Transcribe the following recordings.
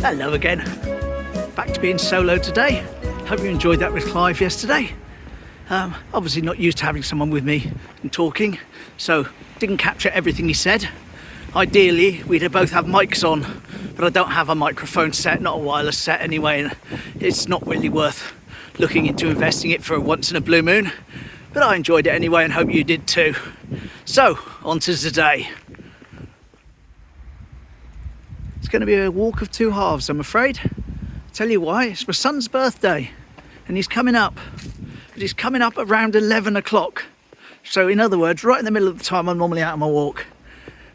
Hello again. Back to being solo today. Hope you enjoyed that with Clive yesterday. Obviously not used to having someone with me and talking, so didn't capture everything he said. Ideally, we'd both have mics on, but I don't have a microphone set, not a wireless set anyway, and it's not really worth looking into investing it for once in a blue moon. But I enjoyed it anyway and hope you did too. So, on to today. It's going to be a walk of two halves, I'm afraid. Tell you why, it's my son's birthday and he's coming up. But he's coming up around 11 o'clock. So in other words, right in the middle of the time I'm normally out on my walk.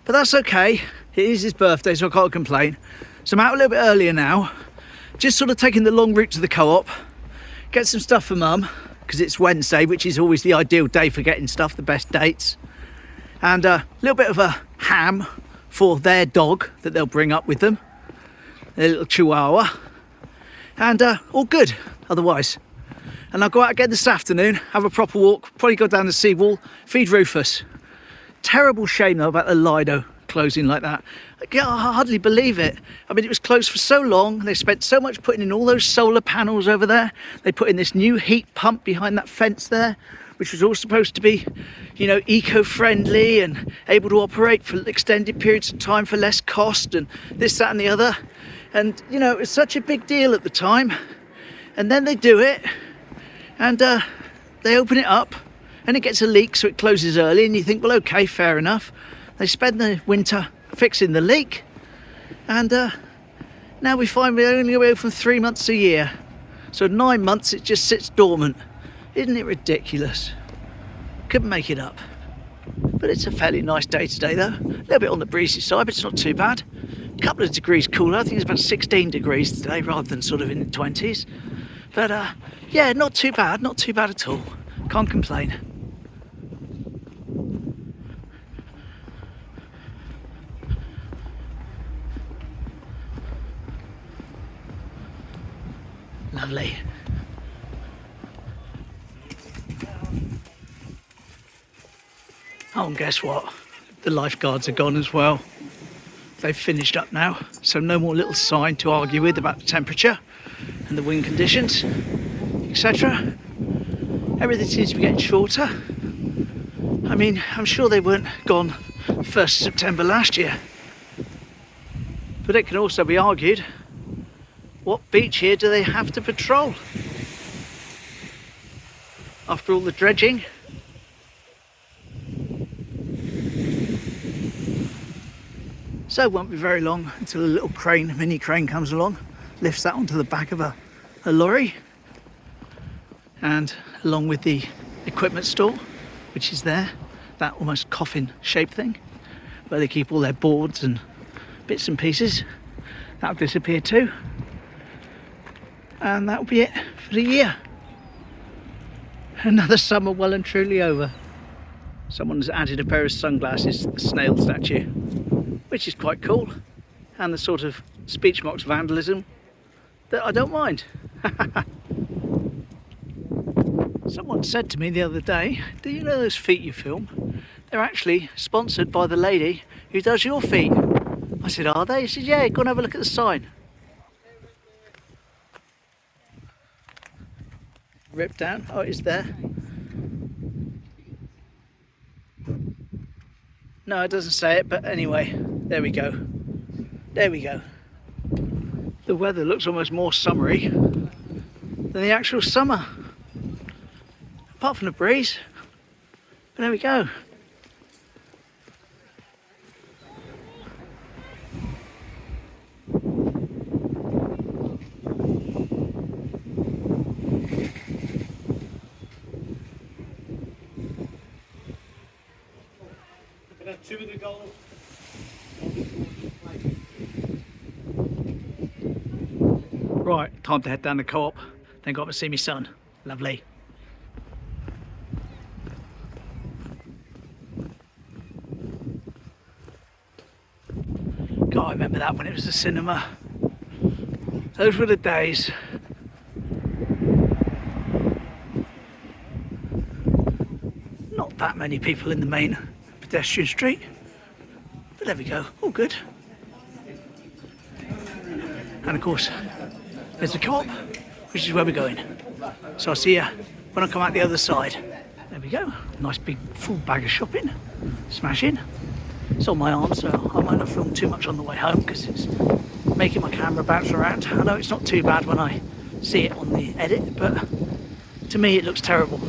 But that's okay, it is his birthday, so I can't complain. So I'm out a little bit earlier now, just sort of taking the long route to the co-op, get some stuff for Mum, because it's Wednesday, which is always the ideal day for getting stuff, the best dates. And a little bit of a ham for their dog that they'll bring up with them, their little chihuahua. And all good otherwise. And I'll go out again this afternoon, have a proper walk, probably go down the Seawall, feed Rufus. Terrible shame though about the Lido closing like that. I hardly believe it. I mean, it was closed for so long, they spent so much putting in all those solar panels over there. They put in this new heat pump behind that fence there, which was all supposed to be, you know, eco-friendly and able to operate for extended periods of time for less cost and this, that and the other. And, you know, it was such a big deal at the time. And then they do it and they open it up and it gets a leak, so it closes early and you think, well, okay, fair enough. They spend the winter fixing the leak and now we find we're only open 3 months a year. So 9 months it just sits dormant. Isn't it ridiculous? Couldn't make it up. But it's a fairly nice day today though. A little bit on the breezy side, but it's not too bad. A couple of degrees cooler. I think it's about 16 degrees today rather than sort of in the 20s. But yeah, not too bad at all. Can't complain. Lovely. Oh, and guess what? The lifeguards are gone as well. They've finished up now, so no more little sign to argue with about the temperature and the wind conditions, etc. Everything seems to be getting shorter. I mean, I'm sure they weren't gone 1st September last year. But it can also be argued, what beach here do they have to patrol? After all the dredging. So it won't be very long until a little crane, mini crane comes along, lifts that onto the back of a lorry, and along with the equipment store, which is there, that almost coffin shaped thing, where they keep all their boards and bits and pieces, that'll disappear too. And that'll be it for the year. Another summer well and truly over. Someone's added a pair of sunglasses to the snail statue, which is quite cool, and the sort of speech marks vandalism that I don't mind. Someone said to me the other day, do you know those feet you film? They're actually sponsored by the lady who does your feet. I said, are they? He said, yeah, go and have a look at the sign. Ripped down. Oh, it's there. No, it doesn't say it, but anyway, there we go. There we go. The weather looks almost more summery than the actual summer. Apart from the breeze. But there we go. Two of the goals. Right, time to head down the co-op, then got to see my son. Lovely. God, I remember that when it was the cinema. Those were the days. Not that many people in the main pedestrian street, but There we go, all good. And of course, there's the co-op, which is where we're going. So I'll see you when I come out the other side. There we go, nice big full bag of shopping, smashing. It's on my arm, so I might not film too much on the way home because it's making my camera bounce around. I know it's not too bad when I see it on the edit, but to me it looks terrible.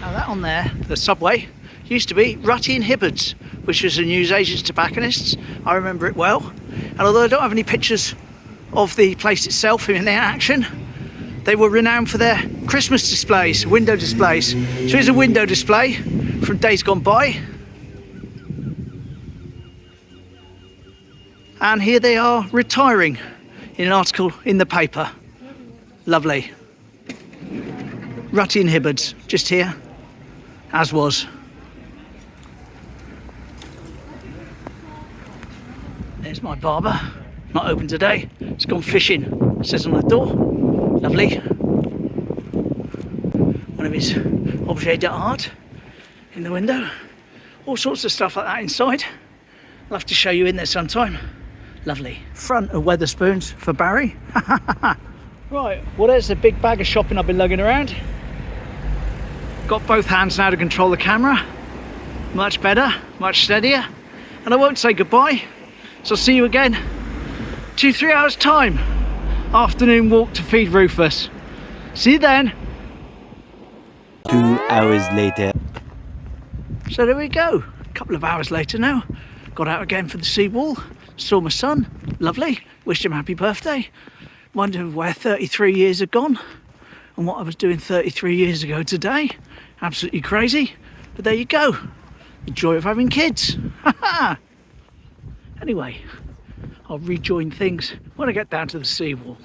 Now that on there, the subway, used to be Rutty and Hibberts, which was a newsagent's tobacconists. I remember it well. And although I don't have any pictures of the place itself in their action, they were renowned for their Christmas displays, window displays. So here's a window display from days gone by. And here they are retiring in an article in the paper. Lovely. Rutty and Hibberts, just here, as was. There's my barber, not open today. It's gone fishing, it says on the door. Lovely. One of his objets d'art in the window. All sorts of stuff like that inside. I'll have to show you in there sometime. Lovely. Front of Wetherspoons for Barry. Right, well there's the big bag of shopping I've been lugging around. Got both hands now to control the camera. Much better, much steadier. And I won't say goodbye. So I'll see you again 2-3 hours time. Afternoon walk to feed Rufus. See you then. 2 hours later. So there we go. A couple of hours later now. Got out again for the Seawall. Saw my son. Lovely. Wished him happy birthday. Wondered where 33 years had gone and what I was doing 33 years ago today. Absolutely crazy. But there you go. The joy of having kids. Anyway, I'll rejoin things when I get down to the Seawall.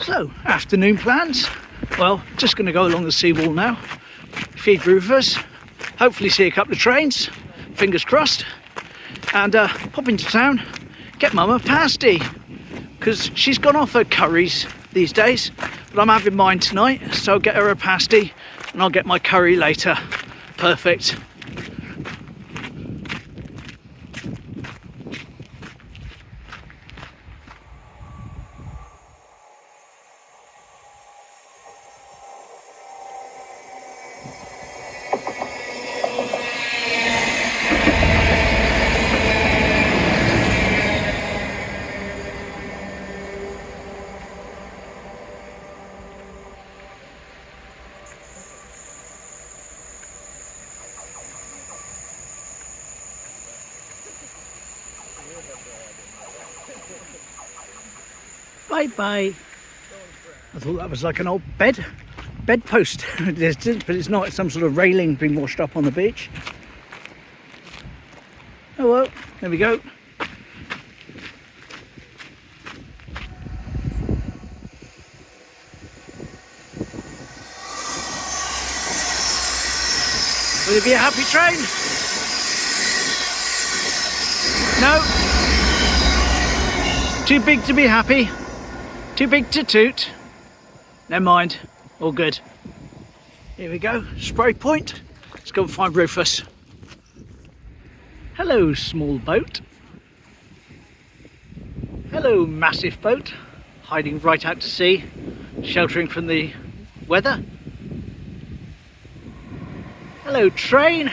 So, afternoon plans. Well, just going to go along the Seawall now, feed Rufus, hopefully see a couple of trains, fingers crossed, and pop into town, get Mum a pasty, because she's gone off her curries these days, but I'm having mine tonight, so I'll get her a pasty and I'll get my curry later. Perfect. Bye bye. I thought that was like an old bedpost in the distance, but it's not. It's some sort of railing being washed up on the beach. Oh well, there we go. Will it be a happy train? No. Too big to be happy. Too big to toot. Never mind. All good. Here we go. Spray point. Let's go and find Rufus. Hello, small boat. Hello, massive boat. Hiding right out to sea. Sheltering from the weather. Hello, train.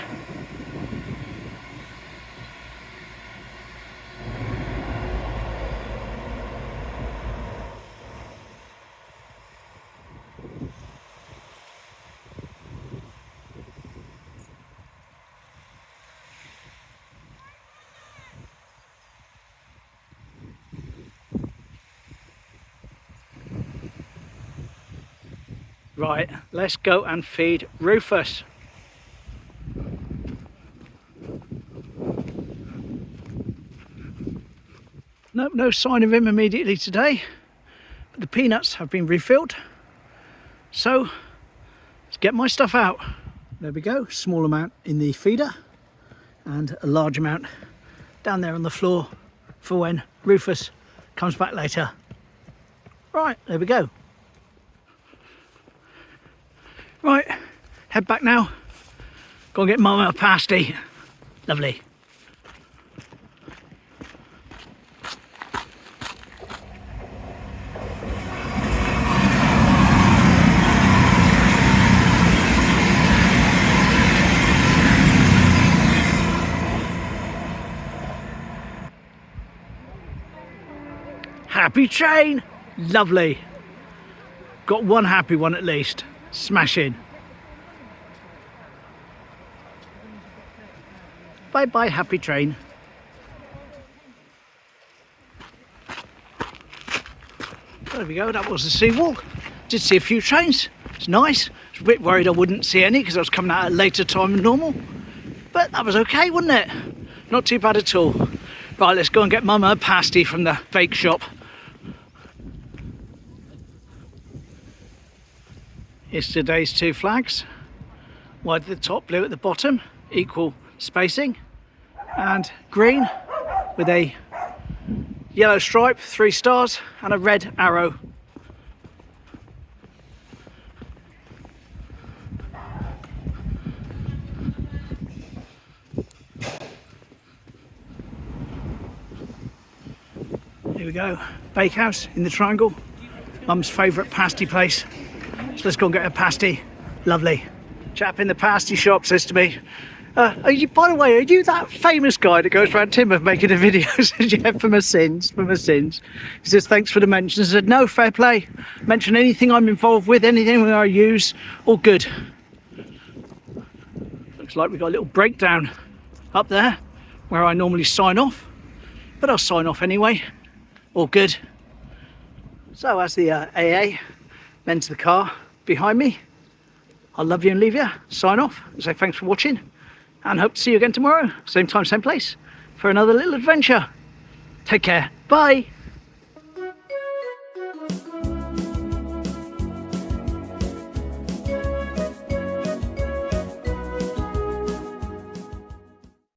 Right, let's go and feed Rufus. Nope, no sign of him immediately today, but the peanuts have been refilled. So let's get my stuff out. There we go, small amount in the feeder and a large amount down there on the floor for when Rufus comes back later. Right, there we go. Right, head back now. Go and get Mum a pasty. Lovely. Happy train! Lovely. Got one happy one at least. Smashing. Bye bye, happy train. There we go, that was the Seawall. Did see a few trains. It's nice. I was a bit worried I wouldn't see any because I was coming out at a later time than normal. But that was okay, wasn't it? Not too bad at all. Right, let's go and get Mum a pasty from the bake shop. Here's today's two flags. White at the top, blue at the bottom, equal spacing. And green with a yellow stripe, 3 stars, and a red arrow. Here we go, bakehouse in the triangle. Mum's favourite pasty place. So let's go and get a pasty. Lovely. Chap in the pasty shop says to me, by the way, are you that famous guy that goes around Teignmouth making the videos? Yeah, for my sins. He says, thanks for the mention. I said, no, fair play. Mention anything I'm involved with, anything I use, all good. Looks like we've got a little breakdown up there where I normally sign off, but I'll sign off anyway. All good. So as the AA mends the car behind me, I'll love you and leave you. Sign off. Say thanks for watching and hope to see you again tomorrow. Same time, same place for another little adventure. Take care. Bye.